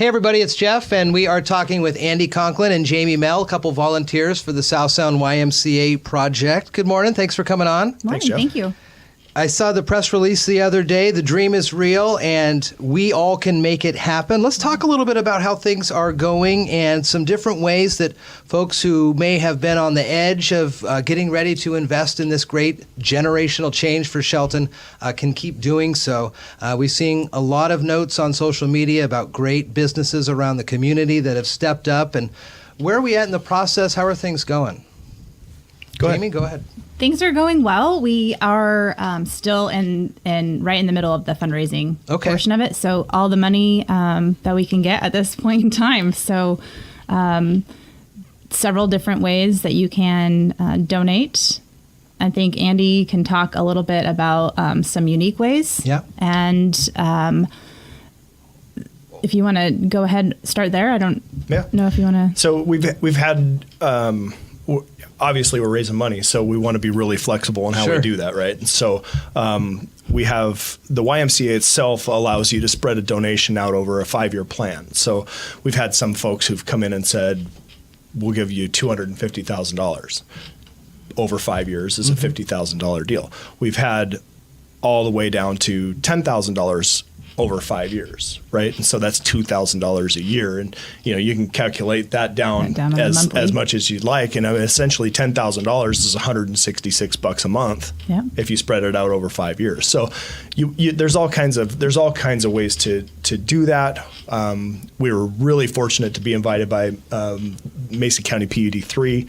Hey everybody, it's Jeff, and we are talking with Andy Conklin and Jamie Mell, a couple volunteers for the South Sound YMCA project. Good morning. Thanks for coming on. Morning. Thanks, Jeff. Thank you. I saw the press release the other day. The dream is real, and we all can make it happen. Let's talk a little bit about how things are going and some different ways that folks who may have been on the edge of getting ready to invest in this great generational change for Shelton can keep doing so. We're seeing a lot of notes on social media about great businesses around the community that have stepped up. And where are we at in the process? How are things going? Jamie, go ahead. Things are going well. We are still in right in the middle of the fundraising portion of it. So all the money that we can get at this point in time. So several different ways that you can donate. I think Andy can talk a little bit about some unique ways. Yeah. And if you want to go ahead, start there. I don't know if you want to. So we've had. Obviously, we're raising money, so we want to be really flexible in how we do that, right? And so we have the YMCA itself allows you to spread a donation out over a 5-year plan. So we've had some folks who've come in and said, we'll give you $250,000 over 5 years is a $50,000 deal. We've had all the way down to $10,000 over 5 years, right? And so that's $2,000 a year, and you can calculate that down as much as you'd like. And I mean, essentially, $10,000 is $166 a month if you spread it out over 5 years. So there's all kinds of ways to do that. We were really fortunate to be invited by Mason County PUD 3.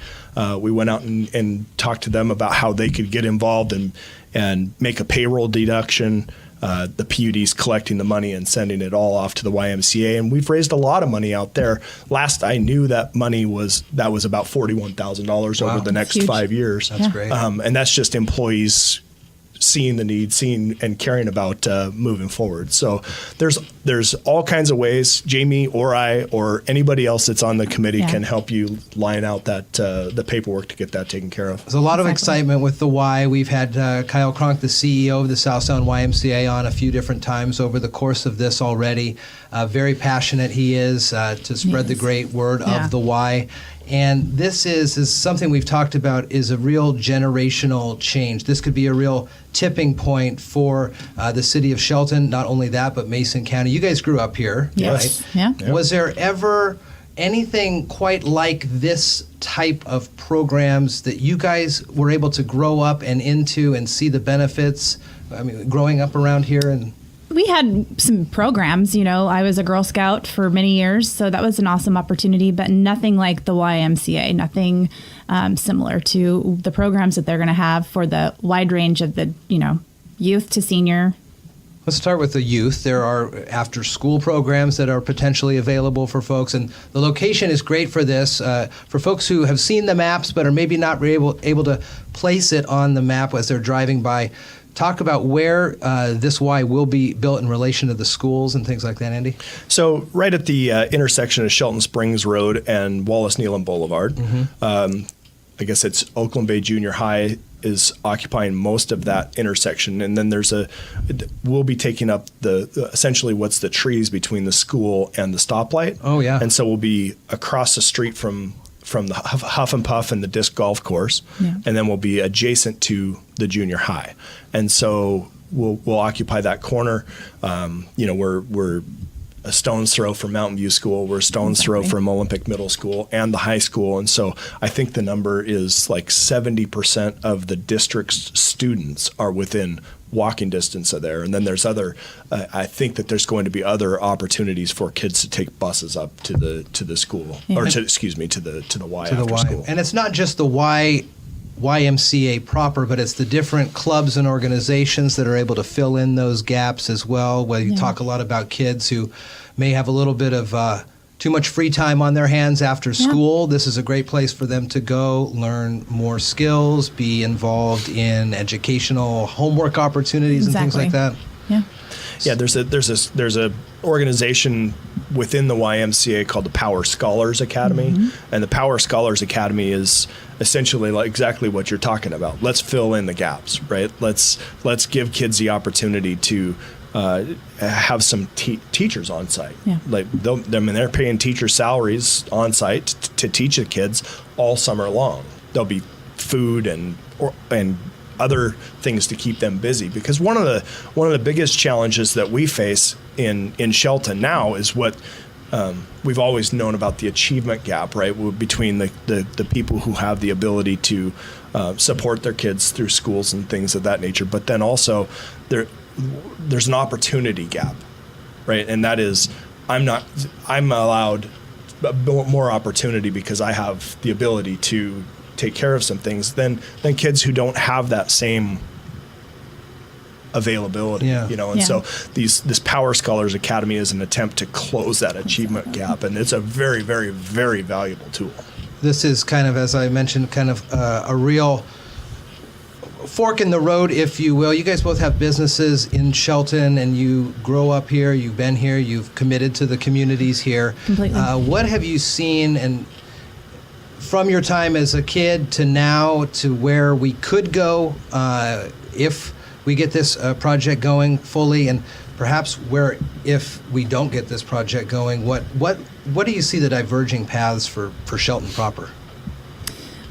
We went out and talked to them about how they could get involved and make a payroll deduction. The PUD's collecting the money and sending it all off to the YMCA, and we've raised a lot of money out there. Last I knew, that money was about $41,000 over the next 5 years. That's great, and that's just employees seeing the need, seeing and caring about moving forward. So there's all kinds of ways. Jamie or I or anybody else that's on the committee can help you line out that the paperwork to get that taken care of. There's a lot of excitement with the Y. We've had Kyle Cronk, the CEO of the South Sound YMCA, on a few different times over the course of this already. Very passionate he is to spread the great word of the Y. And this is something we've talked about, is a real generational change. This could be a real tipping point for the city of Shelton. Not only that, but Mason County. You guys grew up here, right? Yeah. Was there ever anything quite like this type of programs that you guys were able to grow up and into and see the benefits? I mean, growing up around here and... We had some programs, I was a Girl Scout for many years, so that was an awesome opportunity, but nothing like the YMCA, nothing similar to the programs that they're going to have for the wide range of the, youth to senior. Let's start with the youth. There are after-school programs that are potentially available for folks, and the location is great for this. For folks who have seen the maps but are maybe not able to place it on the map as they're driving by, talk about where this Y will be built in relation to the schools and things like that, Andy. So right at the intersection of Shelton Springs Road and Wallace Nealon Boulevard, I guess it's Oakland Bay Junior High is occupying most of that intersection, and then we'll be taking up essentially what's the trees between the school and the stoplight. Oh yeah. And so we'll be across the street from the Huff and Puff and the disc golf course, and then we'll be adjacent to the junior high. And so we'll occupy that corner. We're a stone's throw from Mountain View School. We're a stone's throw from Olympic Middle School and the high school. And so I think the number is like 70% of the district's students are within walking distance of there. And then there's I think that there's going to be other opportunities for kids to take buses up to the school, or to the Y after school. And it's not just the YMCA proper, but it's the different clubs and organizations that are able to fill in those gaps as well. Where you talk a lot about kids who may have a little bit of too much free time on their hands after school. This is a great place for them to go learn more skills, be involved in educational homework opportunities and things like that. Yeah, there's a organization within the YMCA called the Power Scholars Academy, and the Power Scholars Academy is essentially like exactly what you're talking about. Let's fill in the gaps, right? Let's give kids the opportunity to have some teachers on site. Yeah. Like they're paying teacher salaries on site to teach the kids all summer long. There'll be food and other things to keep them busy, because one of the biggest challenges that we face in Shelton now is what we've always known about, the achievement gap, right, between the people who have the ability to support their kids through schools and things of that nature, but then also there's an opportunity gap, right? And that is, I'm allowed more opportunity because I have the ability to take care of some things than kids who don't have that same availability, and so this Power Scholars Academy is an attempt to close that achievement gap, and it's a very, very, very valuable tool. This is kind of, as I mentioned, kind of a real fork in the road, if you will. You guys both have businesses in Shelton, and you grow up here, you've been here, you've committed to the communities here. Completely. What have you seen, and from your time as a kid to now, to where we could go if we get this project going fully, and perhaps where, if we don't get this project going, what do you see the diverging paths for Shelton proper?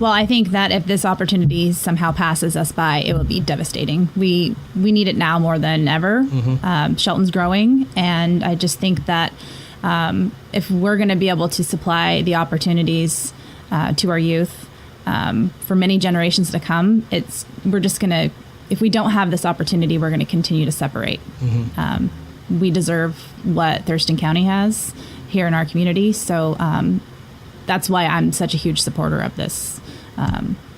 Well, I think that if this opportunity somehow passes us by, it will be devastating. We need it now more than ever. Mm-hmm. Shelton's growing, and I just think that if we're going to be able to supply the opportunities to our youth for many generations to come, we're just going to, if we don't have this opportunity, we're going to continue to separate. Mm-hmm. We deserve what Thurston County has here in our community, so that's why I'm such a huge supporter of this.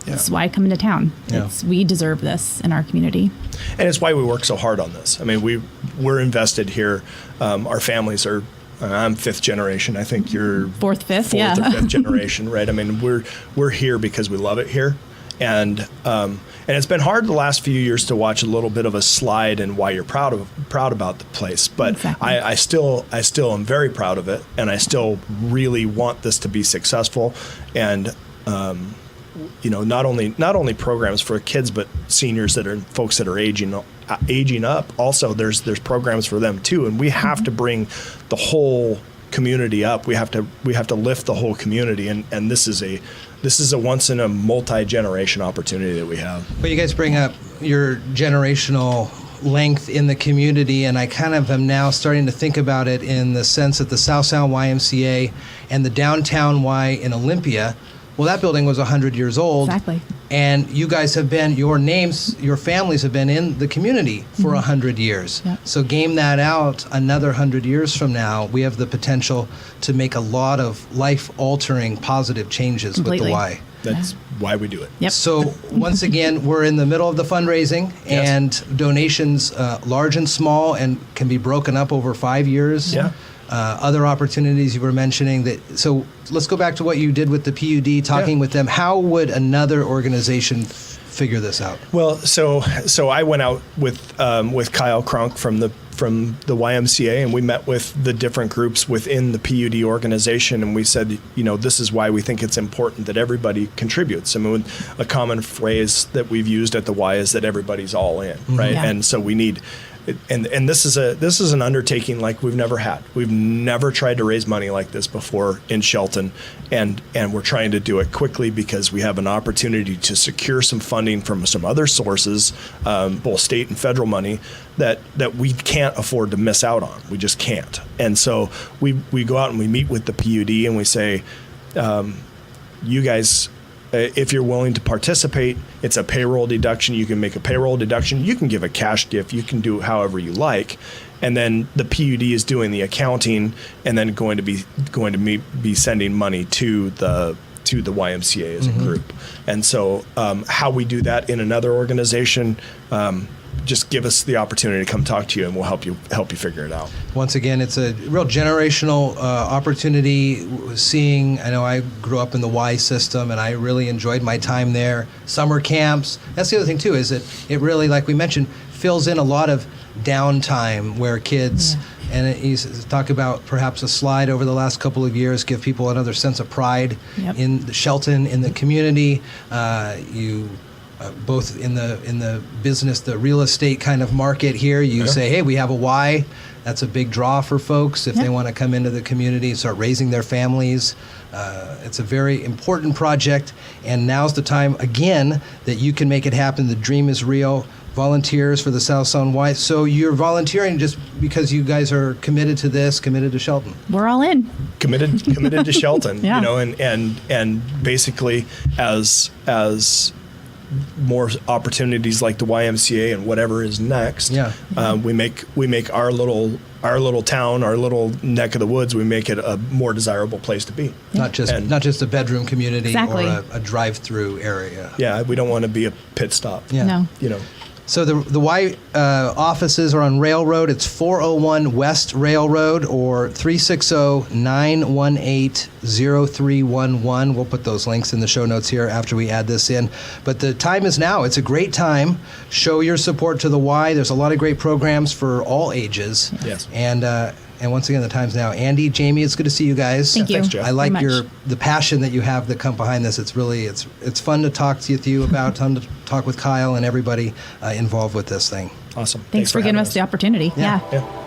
That's why I come into town. Yeah. We deserve this in our community. And it's why we work so hard on this. I mean, we're invested here. Our families are, I'm fifth generation. I think you're fourth or fifth generation, right? I mean, we're here because we love it here. And it's been hard the last few years to watch a little bit of a slide in why you're proud about the place. But exactly. I still am very proud of it, and I still really want this to be successful. And not only programs for kids, but seniors that are folks that are aging up. Also, there's programs for them too, and we have to bring the whole community up. We have to lift the whole community, and this is a once in a multi-generation opportunity that we have. But you guys bring up your generational length in the community, and I kind of am now starting to think about it in the sense that the South Sound YMCA and the Downtown Y in Olympia, well, that building was 100 years old. Exactly. And you guys have been, your families have been in the community for 100 years. Yep. So game that out another 100 years from now, we have the potential to make a lot of life-altering positive changes Completely. with the Y. That's why we do it. Yep. So once again, we're in the middle of the fundraising, Yes. and donations large and small, and can be broken up over 5 years. Yeah. Other opportunities you were mentioning. So let's go back to what you did with the PUD, talking with them. How would another organization figure this out? Well, so I went out with Kyle Cronk from the YMCA, and we met with the different groups within the PUD organization, and we said, this is why we think it's important that everybody contributes. I mean, a common phrase that we've used at the Y is that everybody's all in, right? Yeah. And so we need. And this is an undertaking like we've never had. We've never tried to raise money like this before in Shelton, and we're trying to do it quickly because we have an opportunity to secure some funding from some other sources, both state and federal money, that we can't afford to miss out on. We just can't. And so we go out and we meet with the PUD and we say, you guys, if you're willing to participate, it's a payroll deduction. You can make a payroll deduction. You can give a cash gift. You can do it however you like. And then the PUD is doing the accounting, and then going to be sending money to the YMCA as a group. And so how we do that in another organization, just give us the opportunity to come talk to you, and we'll help you figure it out. Once again, it's a real generational opportunity. I know I grew up in the Y system, and I really enjoyed my time there. Summer camps. That's the other thing too, is it really, like we mentioned, fills in a lot of downtime where kids. And you talk about perhaps a slide over the last couple of years, give people another sense of pride in Shelton, in the community. You both in the business, the real estate kind of market here. You say, hey, we have a Y. That's a big draw for folks if they want to come into the community and start raising their families. It's a very important project, and now's the time, again, that you can make it happen. The dream is real. Volunteers for the South Sound Y. So you're volunteering just because you guys are committed to this, committed to Shelton. We're all in. Committed to Shelton, Yeah. you know, and basically as more opportunities like the YMCA and whatever is next, we make our little town, our little neck of the woods, we make it a more desirable place to be. Not just a bedroom community Exactly. or a drive-through area. Yeah, we don't want to be a pit stop. Yeah. No. You know. So the Y offices are on Railroad. It's 401 West Railroad or 360-918-0311. We'll put those links in the show notes here after we add this in. But the time is now. It's a great time. Show your support to the Y. There's a lot of great programs for all ages. Yes. And once again, the time's now. Andy, Jamie, it's good to see you guys. Thank you. Thanks, Jeff. I like very much. the passion that you have that come behind this. It's really it's fun to talk to you about, fun to talk with Kyle and everybody involved with this thing. Awesome. Thanks for giving having us the opportunity. Yeah. Yeah. Yeah.